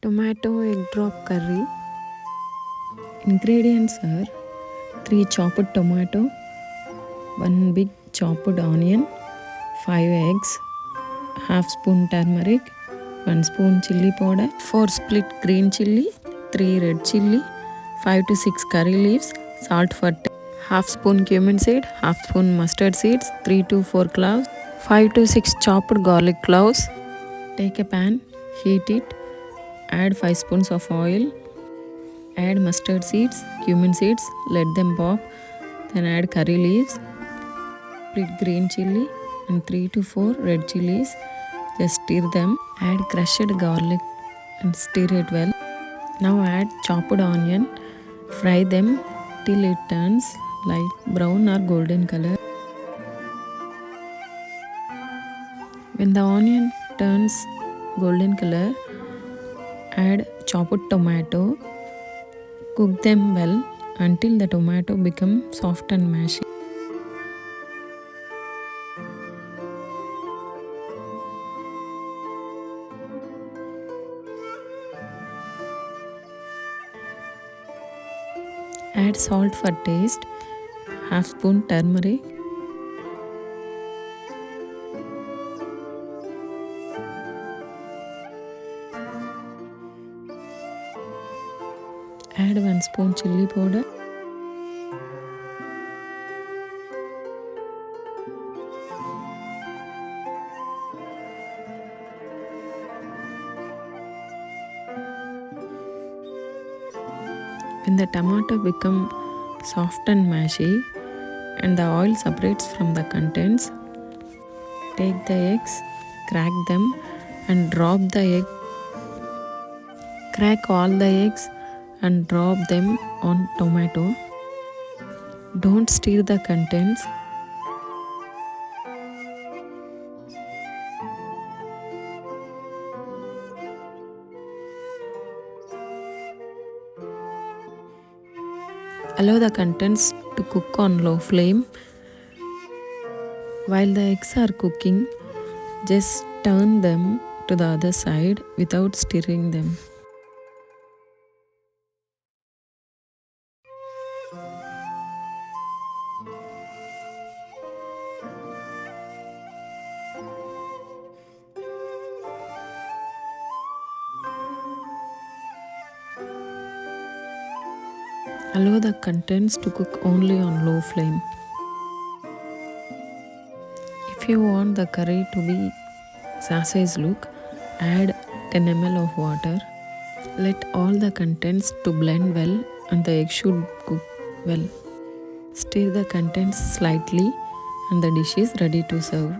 Tomato Eggdrop Curry. Ingredients are 3 chopped tomato, 1 big chopped onion, 5 eggs, half spoon turmeric, 1 spoon chili powder, 4 split green chili, 3 red chili, 5 to 6 curry leaves, salt for taste, half spoon cumin seed, half spoon mustard seeds, 3 to 4 cloves, 5 to 6 chopped garlic cloves. Take a pan, heat it, add 5 spoons of oil, add mustard seeds, cumin seeds, let them pop, then add curry leaves, split green chili and 3 to 4 red chilies. Just stir them, add crushed garlic and stir it well. Now add chopped onion, fry them till it turns light brown or golden color. When the onion turns golden color, add chopped tomato. Cook them well until the tomato becomes soft and mashy. Add salt for taste, half spoon turmeric, add 1 spoon chili powder, when the tomato becomes soft and mashy and the oil separates from the contents, take the eggs, crack them and drop the egg. Crack all the eggs and drop them on tomato. Don't stir the contents. Allow the contents to cook on low flame. While the eggs are cooking, just turn them to the other side without stirring them. Allow the contents to cook only on low flame. If you want the curry to be sausage look, add 10 ml of water. Let all the contents to blend well and the egg should cook well. Stir the contents slightly and the dish is ready to serve.